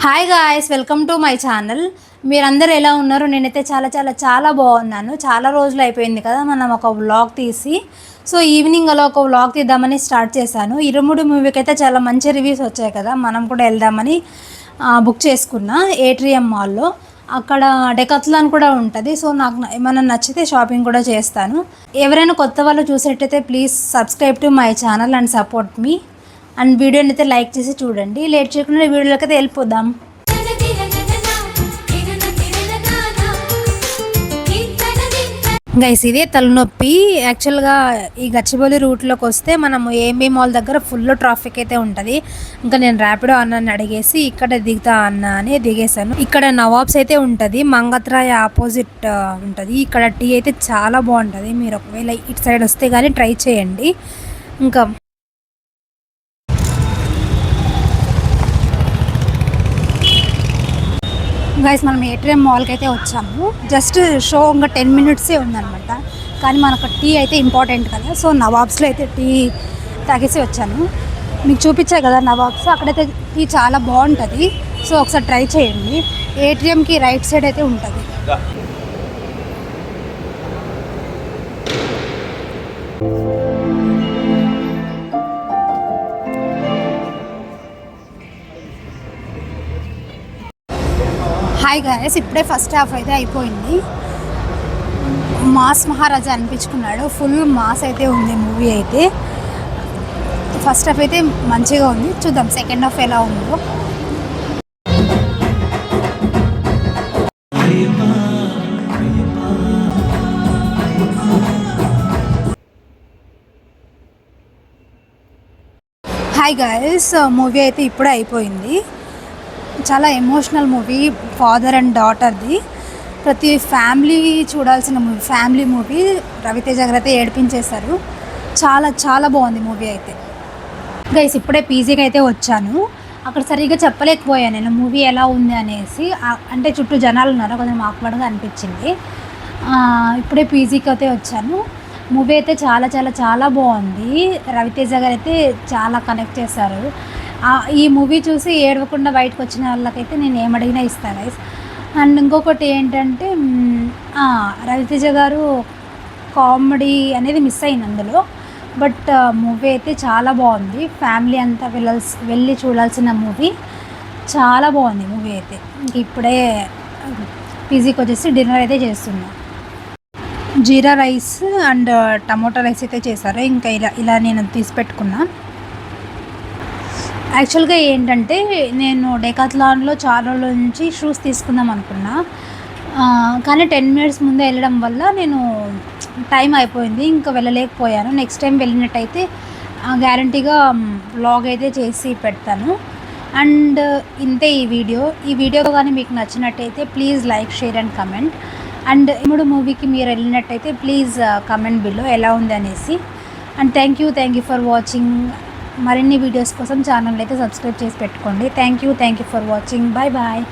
Hi guys, welcome to my channel. మీరందరూ ఎలా ఉన్నారు? నేనైతే చాలా చాలా చాలా బాగున్నాను. చాలా రోజులు అయిపోయింది కదా మనం ఒక వ్లాగ్ తీసి. సో ఈవినింగ్ అలా ఒక వ్లాగ్ తీద్దామని స్టార్ట్ చేశాను. ఇరుముడి మూవీకి అయితే చాలా మంచి రివ్యూస్ వచ్చాయి కదా, మనం కూడా వెళ్దామని బుక్ చేసుకున్నా ఏట్రియం మాల్లో. అక్కడ డెకాథ్లాన్ కూడా ఉంటుంది. సో నాకు ఏమైనా నచ్చితే షాపింగ్ కూడా చేస్తాను. ఎవరైనా కొత్త వాళ్ళు చూసేటైతే please subscribe to my channel and support me. And వీడియోని అయితే లైక్ చేసి చూడండి. లేట్ చేయకుండా వీడియోలోకి అయితే వెళ్ళిపోదాం. గైస్, ఇదే తలనొప్పి. యాక్చువల్గా ఈ గచ్చిబౌలి రూట్లోకి వస్తే మనము ఏఎంబీ మాల్ దగ్గర ఫుల్ ట్రాఫిక్ అయితే ఉంటుంది. ఇంకా నేను ర్యాపిడో అన్నని అడిగేసి ఇక్కడ దిగుతా అన్న అని దిగేశాను. ఇక్కడ నవాబ్స్ అయితే ఉంటుంది, మంగత్రాయ్ ఆపోజిట్ ఉంటుంది. ఇక్కడ టీ అయితే చాలా బాగుంటుంది. మీరు ఒకవేళ ఇటు సైడ్ వస్తే కానీ ట్రై చేయండి. ఇంకా గైస్, మనం ఏట్రియం మాల్కి అయితే వచ్చాము. జస్ట్ షో ఇంకా 10 మినిట్సే ఉందన్నమాట. కానీ మనకు టీ అయితే ఇంపార్టెంట్ కదా. సో నవాబ్స్లో అయితే టీ తాగేసి వచ్చాను. మీకు చూపించాయి కదా నవాబ్స్, అక్కడైతే టీ చాలా బాగుంటుంది. సో ఒకసారి ట్రై చేయండి. ఏట్రియంకి రైట్ సైడ్ అయితే ఉంటుంది. హాయ్ గాయస్, ఇప్పుడే ఫస్ట్ హాఫ్ అయితే అయిపోయింది. మాస్ మహారాజా అనిపించుకున్నాడు. ఫుల్ మాస్ అయితే ఉంది మూవీ అయితే. ఫస్ట్ హాఫ్ అయితే మంచిగా ఉంది. చూద్దాం సెకండ్ హాఫ్ ఎలా ఉందో. హాయ్ గాయస్, మూవీ అయితే ఇప్పుడే అయిపోయింది. చాలా ఎమోషనల్ మూవీ, ఫాదర్ అండ్ డాటర్ది. ప్రతి ఫ్యామిలీ చూడాల్సిన మూవీ, ఫ్యామిలీ మూవీ. రవితేజ గారు అయితే ఏడిపించేశారు. చాలా చాలా బాగుంది మూవీ అయితే. గైస్, ఇప్పుడే పీజీకి అయితే వచ్చాను. అక్కడ సరిగ్గా చెప్పలేకపోయాను నేను మూవీ ఎలా ఉంది అనేసి. అంటే చుట్టూ జనాలు ఉన్నారు, కొంచెం ఆక్వర్డ్గా అనిపించింది. ఇప్పుడే పీజీకి అయితే వచ్చాను. మూవీ అయితే చాలా చాలా చాలా బాగుంది. రవితేజ గారు అయితే చాలా కనెక్ట్ చేశారు. ఈ మూవీ చూసి ఏడవకుండా బయటకు వచ్చిన వాళ్ళకైతే నేను ఏమడిగినా ఇస్తాను గైస్. అండ్ ఇంకొకటి ఏంటంటే, రవితేజ గారు కామెడీ అనేది మిస్ అయింది అందులో. బట్ మూవీ అయితే చాలా బాగుంది. ఫ్యామిలీ అంతా వెళ్ళి చూడాల్సిన మూవీ. చాలా బాగుంది మూవీ అయితే. ఇంక ఇప్పుడే పీజీకి వచ్చేసి డిన్నర్ అయితే చేస్తున్నాను. జీరా రైస్ అండ్ టమోటా రైస్ అయితే చేశారు. ఇంకా ఇలా నేను తీసి పెట్టుకున్నా. యాక్చువల్గా ఏంటంటే, నేను డెకాథ్లాన్లో చాలా రోజుల నుంచి షూస్ తీసుకుందాం అనుకున్నా. కానీ 10 మినిట్స్ ముందే వెళ్ళడం వల్ల నేను టైం అయిపోయింది, ఇంకా వెళ్ళలేకపోయాను. నెక్స్ట్ టైం వెళ్ళినట్టయితే గ్యారంటీగా వ్లాగ్ అయితే చేసి పెడతాను. అండ్ ఇంతే ఈ వీడియో కానీ మీకు నచ్చినట్టయితే please like, share and comment. And ఇప్పుడు మూవీకి మీరు వెళ్ళినట్టయితే ప్లీజ్ కమెంట్ బిలో ఎలా ఉంది అనేసి. And thank you for watching. మరిన్ని వీడియోస్ కోసం ఛానల్ అయితే సబ్స్క్రైబ్ చేసి పెట్టుకోండి. Thank you for watching. Bye bye.